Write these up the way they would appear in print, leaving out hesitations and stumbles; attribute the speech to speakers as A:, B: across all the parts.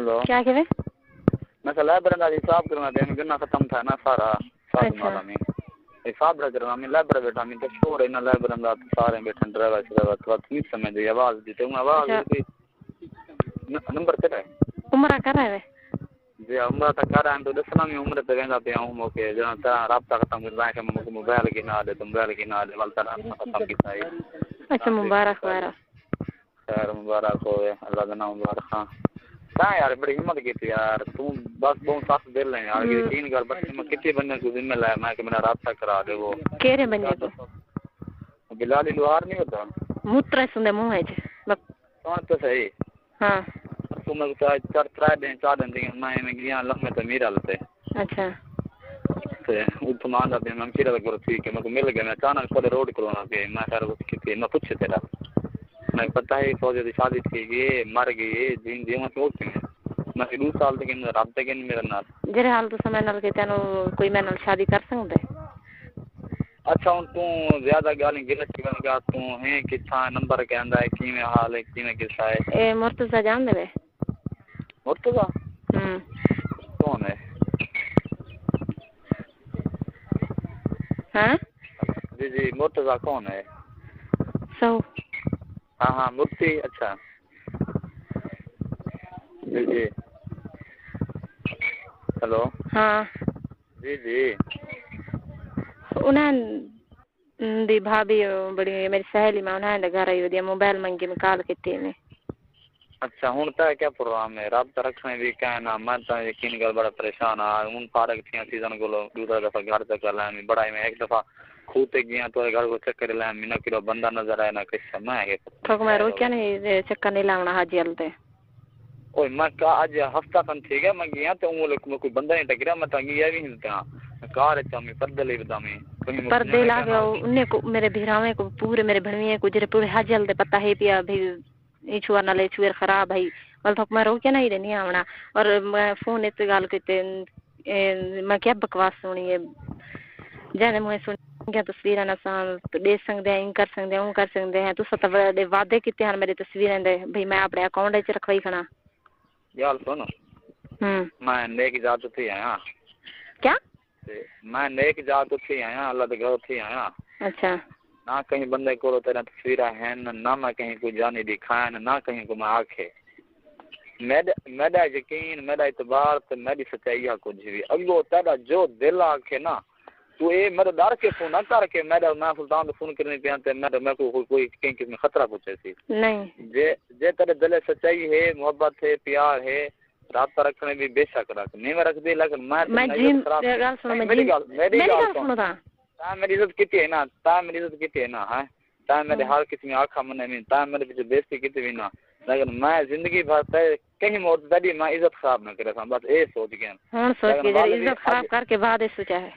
A: Hello
B: क्या कह रहे?
A: मैं कल लाइब्रेरी का हिसाब करना था, गन्ना खत्म था ना सारा साथ माला में हिसाब रख रहा मैं लाइब्रेरी बैठा मैं तो शोर है ना लाइब्रेरी का सारे बैठे ड्राइवर तो नहीं समझ दी आवाज दी तो आवाज दी नंबर तेरा है
B: उम्र कर रहा है
A: जी उम्र तक कर रहा है तो दसना में उम्र तक गंदा पे हूं ओके जो तेरा रास्ता खत्म कर रहा है कि मोबाइल की ना दे मोबाइल की ना दे वाल तेरा खत्म कितना है।
B: अच्छा मुबारक वारा
A: खैर मुबारक हो अल्लाह का नाम मुबारक हां क्या यार बड़ी हिम्मत की थी यार तू बस बहुत साथ दे ले यार कि तीन घर बस मैं कितने बंदे को जिम्मे लाया मैं कि मेरा रास्ता करा दे वो
B: केरे बंदे को
A: बिलाली लोहार नहीं होता
B: मूत्र सुंदे मुंह है
A: कौन तो सही
B: हां
A: तो मैं चार चार दिन मैं गया लम्बे तो मेरा लते
B: अच्छा
A: ते उठमान दा मैं फिर करो ठीक है मैं मिल गया मैं अचानक पर रोड क्रॉस पे मैं सर किसी मैं पूछ तेरा मैं पता है फौजी की शादी थी ये मर गई दिन जीवन से होती है मैं 2 साल तक इन राब्ते के मेरे नाल
B: जेरे हाल तो समय नाल के तेनो कोई मैं नाल शादी कर सकदे
A: अच्छा हूं तू ज्यादा गाली गिलत का तू है किथा नंबर के अंदर है की में हाल है की में किसा है
B: ए मुर्तजा जान दे
A: मुर्तजा कौन है
B: हां
A: जी जी मुर्तजा कौन है
B: सो
A: हाँ हाँ मुफ्ती अच्छा जी जी हेलो
B: हाँ
A: जी जी
B: उन्हें दी भाभी बड़ी मेरी सहेली में उन्हें घर आई दिया मोबाइल मंगी में कॉल की ने
A: अच्छा हूं तो क्या प्रोग्राम है रात रखने भी क्या ना मैं तो यकीन कर बड़ा परेशान आ हूं पार्क थी सीजन को दूसरा दफा घर तक ला बड़ा में एक दफा खूते गया तो घर को चक्कर ला मिना किलो बंदा नजर आया ना किस समय है
B: ठोक मैं रो क्या नहीं चक्कर नहीं लावना हाजी अलते
A: ओए मैं का आज हफ्ता खन ठीक है मैं गया तो वो कोई बंदा नहीं टकरा मैं तो गया भी हिलता कार है मैं पर्दे ले बता मैं
B: पर्दे ला के उन्हें को मेरे भिरावे को पूरे मेरे भणवीए को जरे पूरे हाजी अलते पता है पिया भाई ये छुआ ना ले छुएर खराब भाई वल ठोक मैं रो क्या नहीं रहनी आवना और मैं फोन इतने गाल करते मैं क्या बकवास सुनी है जाने मुझे सुन क्या तस्वीर ना सान तो दे सकते हैं कर सकते हैं तो सत वादे कितने हैं मेरी तस्वीरें दे भाई मैं अपने अकाउंट च रखवाई खना
A: यार सुनो मैं नेक जात थी आया
B: क्या
A: मैं नेक जात थी आया अल्लाह दे घर थी आया अच्छा ना कहीं बंदे को तेरा तस्वीर है ना मैं कहीं को जाने दिखाया ना कहीं को मैं आखे मेरा यकीन मेरा इतबार तो मेरी सच्चाई है कुछ भी अगो तेरा जो दिल आखे ना तू ये मेरे डर के फोन ना करके मेरा मैं सुल्तान को फोन करने पे आते मैं को कोई कहीं किसी में खतरा पूछे सी नहीं जे तेरे दिल सच्चाई है मोहब्बत है प्यार है रास्ता रखने भी बेशक रख नहीं मैं रख दे लेकिन मैं जीन गाल सुनो मेरी गाल सुनो ता मेरी इज्जत कितनी है ना ता मेरी इज्जत कितनी है ना है ता मेरे हर किसी में आंखा मन में ता मेरे पीछे बेइज्जती कितनी भी ना लेकिन मैं जिंदगी भर कहीं मौत तभी मैं इज्जत खराब न करे बस ये सोच गया हां सोच के इज्जत खराब करके बाद सोचा है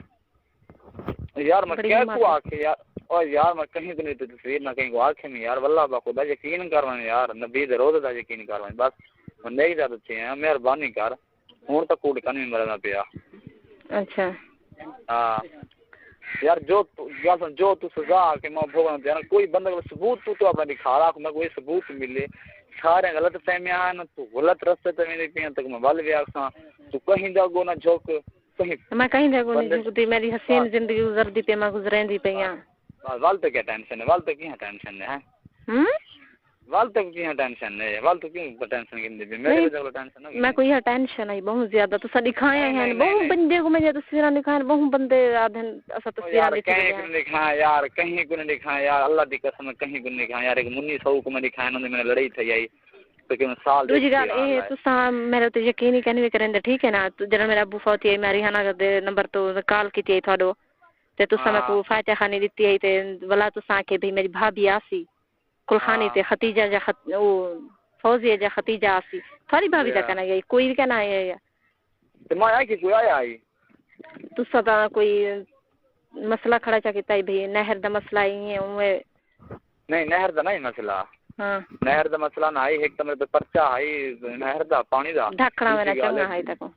A: यार मैं क्या को आखे यार और यार मैं कहीं तो नहीं तस्वीर ना कहीं को आखे में यार वल्लाह बा खुदा यकीन करवा यार नबी दे रोज़ दा यकीन करवा बस बंदे की ज्यादा अच्छे हैं मेहरबानी कर हूं तक कूड़ कनी मरना पिया अच्छा हां यार जो तू सजा के मैं भोगना देना कोई बंदा का सबूत तू अपना दिखा रहा मैं कोई सबूत मिले सारे गलत फहमियां न तू गलत रास्ते पे मेरे पिया तक मैं वाल व्यास तू कहीं जागो ना झोंक मैं कहीं जागो नहीं झुकती मेरी हसीन जिंदगी गुजरदी पे मैं गुजरेंदी पे यहां वाल तो क्या टेंशन है वाल तो क्या टेंशन है वाल तो क्यों टेंशन है वाल तो क्यों टेंशन गिनती पे मेरे पे टेंशन है मैं कोई टेंशन है बहुत ज्यादा तो सब दिखाए हैं बहुत बंदे को मैं तस्वीरें दिखाए बहुत बंदे आधे ऐसा तस्वीरें दिखाए यार कहीं को नहीं दिखाए यार अल्लाह दी कसम कहीं को नहीं दिखाए यार एक मुन्नी सौ को मैं दिखाया ना मैंने लड़ाई थी आई तो कि साल दूसरी गल ये तुसा मेरे तो यकीन ही कहने करेंगे ठीक है ना तो जरा मेरा अबू फौत है मैं रिहाना दे नंबर तो कॉल की थी थाडो ते तुसा मैं को फातिहा खानी दी है ते वला तुसा के भी मेरी भाभी आसी कुलखानी ते खतीजा जा वो फौजिया जा खतीजा आसी थारी भाभी दा कहना है कोई भी कहना है ते मैं आई कि कोई आया आई तुसा दा कोई मसला खड़ा चा किता भाई नहर दा मसला ही है नहीं नहर दा नहीं मसला हां नहर दा मसला ना आई एक तो मेरे पे पर्चा आई नहर दा पानी दा ढकना मेरा चंगा है तको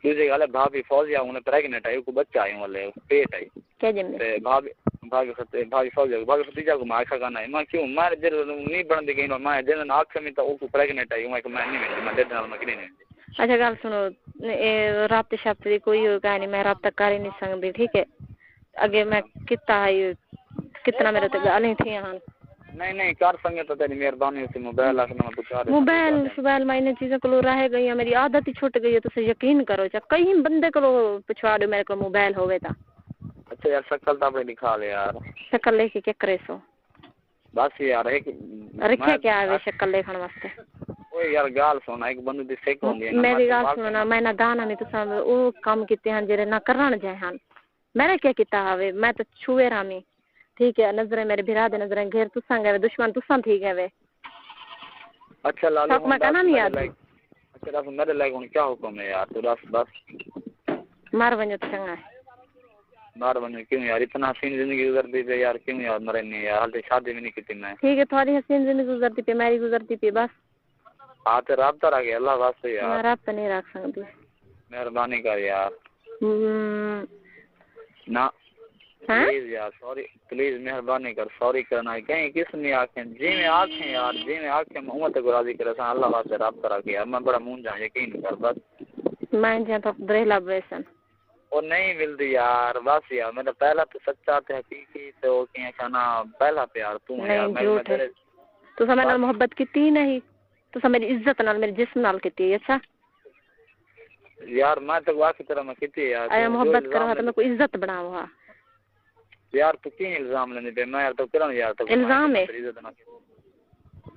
A: دوسری گل ہے بھابی فوزیا انہیں پریگنٹ آئی کو بچہ آئی والے پیٹ آئی
B: کیا جملے
A: تے بھابی فوزیا بھابی ختیجہ کو ماں کھانا ہے میں کیوں میں جے نہیں بن دی گئی میں دن آنکھ میں تو کو پریگنٹ آئی میں نہیں میں دے نال میں کنے نہیں
B: اچھا گل سنو رابطے شابطے دی کوئی ہوگا نہیں میں رابطہ کر ہی نہیں سکتی ٹھیک ہے اگے میں کتنا میرے تے گالیاں تھی ہاں
A: نہیں کر سکے تو تیری مہربانی ہوتی موبائل رکھنا میں پچھا
B: موبائل میں ان چیزوں کو رہ گئی ہے میری عادت ہی چھٹ گئی ہے تو یقین کرو چا کئی بندے کو پچھوا دو میرے کو موبائل ہوے تا
A: اچھا یار شکل تو اپنے دکھا لے یار
B: شکل لے کے کیا کرے سو
A: بس یار ایک
B: رکھے کیا ہے شکل دیکھنے واسطے
A: اوے یار گال سونا ایک بندے دی سیک ہوندی ہے
B: میری گال سننا میں نہ دانا میں تو او کام کیتے ہیں جڑے نہ کرن جائے ہیں میں نے کیا کیتا ہوے میں تو چھوے رامی ٹھیک ہے نظریں میرے بھرا دے نظریں گھر تساں گئے دشمن تساں تھی گئے
A: اچھا لالو
B: میں کہنا نہیں یاد
A: اچھا میرے لائق ہن کیا حکم ہے یار تو بس
B: مار ونجو تو چنگا ہے
A: مار ونجو کیوں یار اتنا حسین زندگی گزرتی پہ یار کیوں یار مرنی یار حال شادی بھی نہیں کی میں
B: ٹھیک ہے تھوڑی حسین زندگی گزرتی پہ میری گزرتی پہ بس
A: ہاں تو رابطہ رکھ گیا اللہ واسطے یار
B: میں رابطہ نہیں رکھ سکتی
A: مہربانی کر یار نہ پلیز یار سوری پلیز مہربانی کر سوری کرنا ہے کہیں کس نے آنکھیں جی میں آنکھیں یار جی میں آنکھیں محمد کو راضی کرے سان اللہ واسطے رابطہ رکھ گیا میں بڑا مون جا یقین کر بس
B: میں جہاں تو دریلا بیسن
A: وہ نہیں ملتی یار بس یار میں تو پہلا تو سچا تے حقیقی تو کیا کہنا پہلا پیار تو یار میں تیرے
B: تو سمجھ نال محبت کیتی نہیں تو میری عزت نال میرے جسم نال کیتی اچھا
A: یار میں تو واقعی طرح میں کیتی یار
B: اے محبت کرو تو میں کوئی عزت بناوا
A: یار تو کی الزام لینے پہ میں یار تو کرن یار تو
B: الزام ہے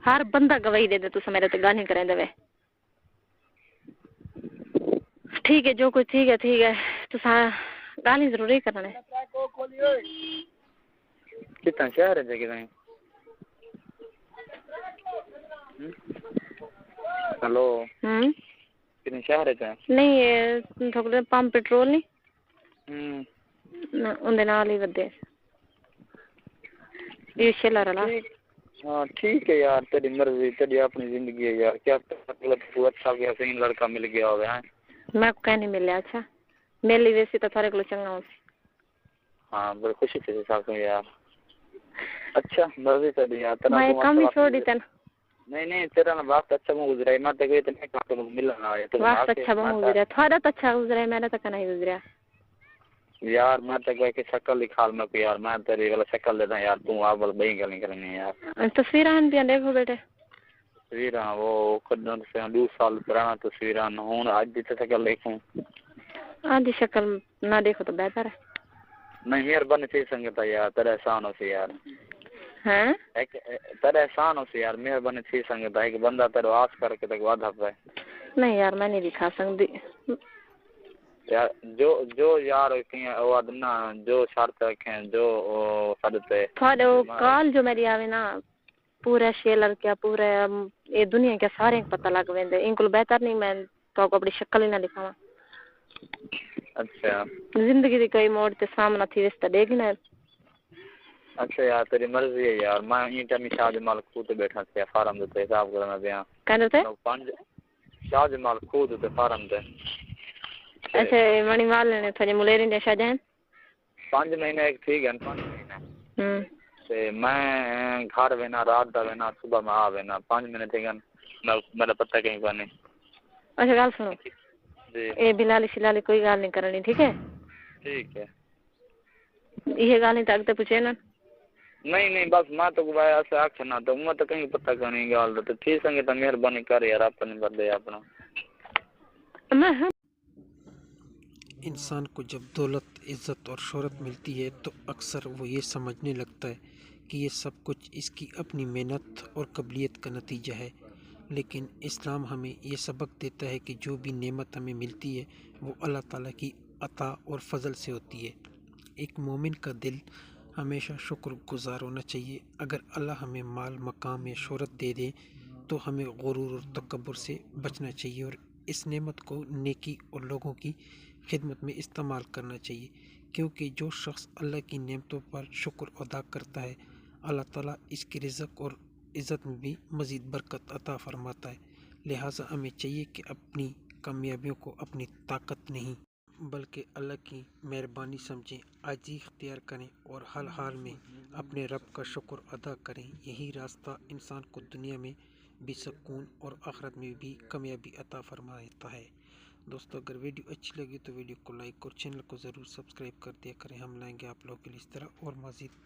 B: ہر بندہ گواہی دے دے تو میرے تے گالی کریں دے ٹھیک ہے جو کچھ ٹھیک ہے تو گالی ضروری کرنا ہے
A: کتنا شہر ہے کتنا ہلو کتنے شہر ہے
B: نہیں تھوڑا پمپ پیٹرول نہیں اندے نال ہی ودے یہ شیلر والا
A: ہاں ٹھیک ہے یار تیری مرضی تیری اپنی زندگی ہے یار کیا تو اچھا گیا صحیح لڑکا مل گیا ہوگا ہے
B: میں کو کہیں نہیں ملیا اچھا میری ویسی تو تھوڑے کو چنگا ہو
A: ہاں بڑی خوشی سے ساتھ میں یار اچھا مرضی تیری یار تیرا
B: میں کم ہی چھوڑ دی تن
A: نہیں تیرا نا وقت اچھا مگزرا ہے میں تے گئی تے نہیں کہ تو ملنا آیا تو
B: وقت اچھا مگزرا تھوڑا تو اچھا گزرا ہے میرا تو نہیں گزرا
A: یار میں تے گئی کہ شکل دکھا میں کو یار میں تیری والا شکل دیتا یار تو آپ بڑی گل کرنی یار
B: تصویراں بھی دیکھو بیٹے
A: تصویراں وہ کدن سے 2 سال پرانا تصویراں ہن اج دی شکل دیکھوں
B: آدھی شکل نہ دیکھو تو بہتر ہے
A: نہیں مہربانی تھی سنگتا یار تیرا احسان ہو سی یار
B: ہیں
A: تیرا احسان ہو سی یار مہربانی تھی سنگتا ایک بندہ تیرو آس کر کے تک وعدہ پہ
B: نہیں یار میں نہیں دکھا سکتی
A: یار جو یار کی ودنا جو شرط رکھیں جو صدتے
B: تھوڑے کال جو میری آوے نا پورا شیلر کیا پورا یہ دنیا کے سارے پتہ لگ ویندے ان کو بہتر نہیں میں تو اپنی شکل ہی نہ دکھاواں
A: اچھا
B: زندگی دی کوئی موڑ تے سامنا تھی رشتہ دیکھنا
A: اچھا یار تیری مرضی ہے یار میں یہ ٹائم شاہ جمال خود بیٹھا تھا فارم دے حساب کرنا پیا
B: کہندے تے
A: شاہ جمال خود تے فارم دے
B: اچھا منی مال نے تھے ملیری نے شاہ جان
A: 5 مہینے ایک ٹھیک ہے 5 مہینے تے میں گھر وینا رات دا وینا صبح میں آ وینا 5 مہینے ٹھیک ہے میرا پتہ کہیں پر نہیں
B: اچھا گل سنو
A: جی
B: اے بلالی شلالی کوئی گل نہیں کرنی ٹھیک ہے یہ گل نہیں تک تے پوچھے نا
A: نہیں بس میں تو گوایا سے آکھنا تو میں تو کہیں پتہ کرنی گال تو ٹھیک سنگے تو مہربانی کر یار اپنے بدلے اپنا
C: انسان کو جب دولت عزت اور شہرت ملتی ہے تو اکثر وہ یہ سمجھنے لگتا ہے کہ یہ سب کچھ اس کی اپنی محنت اور قابلیت کا نتیجہ ہے لیکن اسلام ہمیں یہ سبق دیتا ہے کہ جو بھی نعمت ہمیں ملتی ہے وہ اللہ تعالیٰ کی عطا اور فضل سے ہوتی ہے ایک مومن کا دل ہمیشہ شکر گزار ہونا چاہیے اگر اللہ ہمیں مال مقام یا شہرت دے دے تو ہمیں غرور اور تکبر سے بچنا چاہیے اور اس نعمت کو نیکی اور لوگوں کی خدمت میں استعمال کرنا چاہیے کیونکہ جو شخص اللہ کی نعمتوں پر شکر ادا کرتا ہے اللہ تعالیٰ اس کی رزق اور عزت میں بھی مزید برکت عطا فرماتا ہے لہٰذا ہمیں چاہیے کہ اپنی कामयाबियों को अपनी ताकत नहीं बल्कि अल्लाह की मेहरबानी समझें, आजी इख्तियार करें और हर हाल में अपने रब का शुक्र अदा करें। यही रास्ता इंसान को दुनिया में भी सुकून और आखिरत में भी कामयाबी अता फरमाता है। दोस्तों, अगर वीडियो अच्छी लगी तो वीडियो को लाइक और चैनल को ज़रूर सब्सक्राइब कर दिया करें। हम लाएंगे आप लोगों के लिए इस तरह और मज़ीद